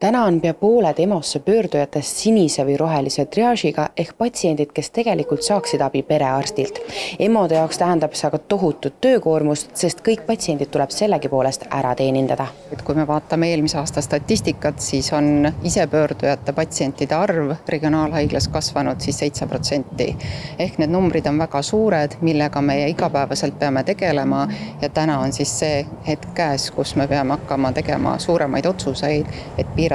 Täna on pea pooled EMO-sse pöördujatest sinise või rohelise triaažiga ehk patsiendid, kes tegelikult saaksid abi perearstilt. EMO-de jaoks tähendab see aga tohutut töökoormust, sest kõik patsiendid tuleb sellegipoolest ära teenindada. Kui me vaatame eelmise aasta statistikat, siis on isepöördujate patsientide arv regionaalhaiglas kasvanud siis 7%. Ehk need numbrid on väga suured, millega me igapäevaselt peame tegelema ja täna on siis see hetk käes, kus me peame hakkama tegema suuremaid otsuseid, et piirata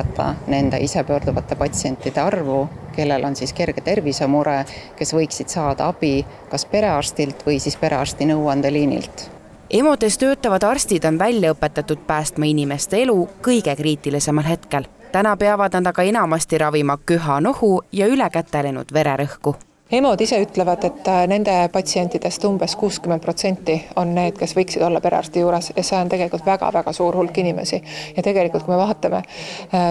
nende isepöörduvate patsientide arvu, kellel on siis kerge tervisemure, kes võiksid saada abi kas perearstilt või siis perearsti nõuandeliinilt. EMO-des töötavad arstid on välja õpetatud päästma inimeste elu kõige kriitilisemal hetkel. Täna peavad nad aga enamasti ravima köha, nohu ja ülekätelenud vererõhku. EMO-d ise ütlevad, et nende patsientidest umbes 60% on need, kes võiksid olla perearsti juures ja see on tegelikult väga-väga suur hulk inimesi. Ja tegelikult, kui me vaatame,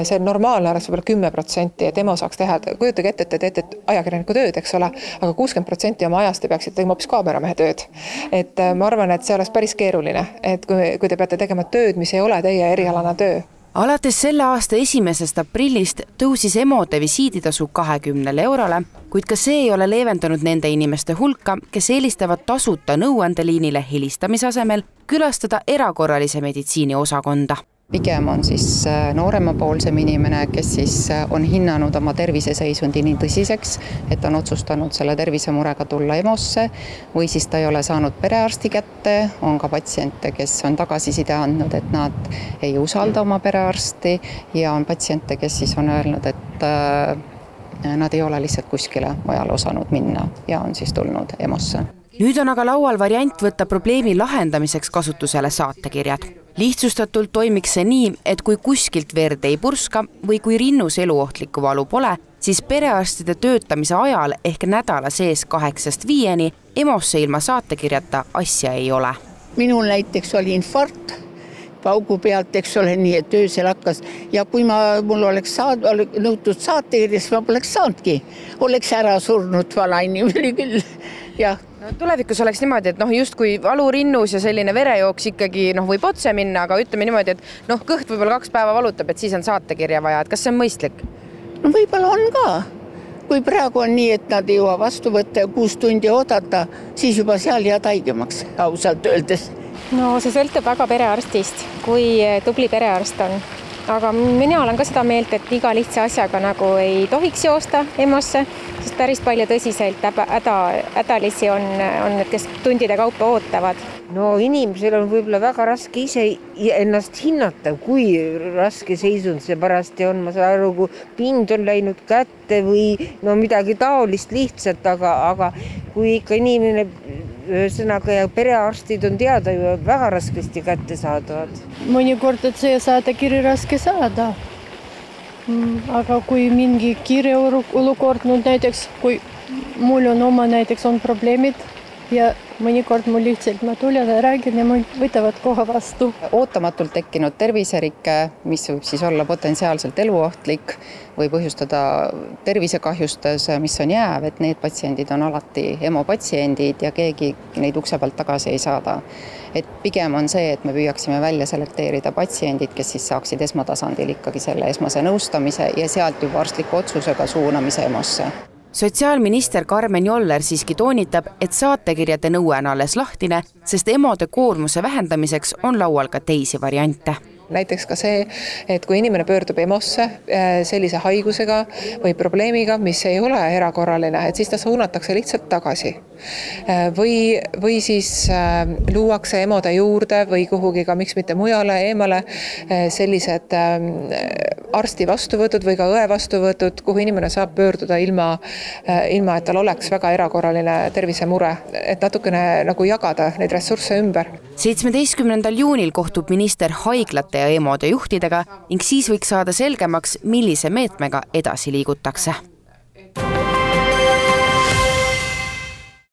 see normaalne oleks võib-olla 10%, et EMO saaks teha, kujutage ette, et te teete ajakirjaniku tööd, eks ole, aga 60% oma ajast te peaksite tegema hoopis kaameramehe tööd. Et ma arvan, et see oleks päris keeruline, et kui te peate tegema tööd, mis ei ole teie erialane töö. Alates selle aasta 1. aprillist tõusis EMO-de visiiditasu 20 eurole, kuid ka see ei ole leevendanud nende inimeste hulka, kes eelistavad tasuta nõuandeliinile helistamise asemel külastada erakorralise meditsiini osakonda. Pigem on siis nooremapoolsem inimene, kes siis on hinnanud oma terviseseisundi nii tõsiseks, et on otsustanud selle tervisemurega tulla EMO-sse või siis ta ei ole saanud perearsti kätte, on ka patsiente, kes on tagasiside andnud, et nad ei usalda oma perearsti ja on patsiente, kes siis on öelnud, et nad ei ole lihtsalt kuskile mujale osanud minna ja on siis tulnud EMO-sse. Nüüd on aga laual variant võtta probleemi lahendamiseks kasutusele saatekirjad. Lihtsustatult toimiks see nii, et kui kuskilt verd ei purska või kui rinnus eluohtlikku valu pole, siis perearstide töötamise ajal ehk nädala sees 8–5 EMO-sse ilma saatekirjata asja ei ole. Minul näiteks oli infarkt paugu pealt, eks ole, nii et öösel hakkas ja kui mul oleks nõutud saatekirja, siis ma poleks saanudki. Oleks ära surnud vana inimene küll, jah. Tulevikus oleks niimoodi, et justkui valurinnus ja selline verejooks ikkagi võib otse minna, aga ütleme niimoodi, et kõht võib-olla 2 päeva valutab, et siis on saatekirja vaja. Et kas see on mõistlik? No võib-olla on ka. Kui praegu on nii, et nad ei jõua vastu võtta ja 6 tundi oodata, siis juba seal jääd haigemaks, ausalt öeldes. No see sõltub väga perearstist, kui tubli perearst on. Aga mina olen ka seda meelt, et iga lihtsa asjaga ei tohiks joosta EMO-sse, sest päris palju tõsiselt hädalisi on need, kes tundide kaupa ootavad. No inimesel on võib-olla väga raske ise ennast hinnata, kui raske seisund see parasti on. Ma saan aru, kui pind on läinud kätte või midagi taolist lihtsalt, aga kui ikka inimene ühesõnaga ja perearstid on teada ju väga raskesti kätte saadavad. Mõnikord, et see saatekiri raske saada. Aga kui mingi kiire olukord, näiteks kui mul on oma näiteks on probleemid ja mõnikord mul lihtsalt ma tulen ja räägin ja võtavad kohe vastu. Ootamatult tekkinud terviserikke, mis võib siis olla potentsiaalselt eluohtlik või põhjustada tervisekahjustuse, mis on jääv, et need patsiendid on alati EMO patsiendid ja keegi neid ukse pealt tagasi ei saada. Et pigem on see, et me püüaksime välja selekteerida patsiendid, kes siis saaksid esmatasandil ikkagi selle esmase nõustamise ja sealt juba arstliku otsusega suunamise EMO-sse. Sotsiaalminister Karmen Joller siiski toonitab, et saatekirjade nõue on alles lahtine, sest EMO-de koormuse vähendamiseks on laual ka teisi variante. Näiteks ka see, et kui inimene pöördub EMO-sse sellise haigusega või probleemiga, mis ei ole erakorraline, et siis ta suunatakse lihtsalt tagasi. Või siis luuakse EMO-de juurde või kuhugi ka miks mitte mujale, eemale sellised arsti vastuvõtud või ka õe vastuvõtud, kuhu inimene saab pöörduda ilma, et tal oleks väga erakorraline tervisemure, et natukene jagada neid ressursse ümber. 17. juunil kohtub minister haiglate ja EMO-de juhtidega ning siis võiks saada selgemaks, millise meetmega edasi liigutakse.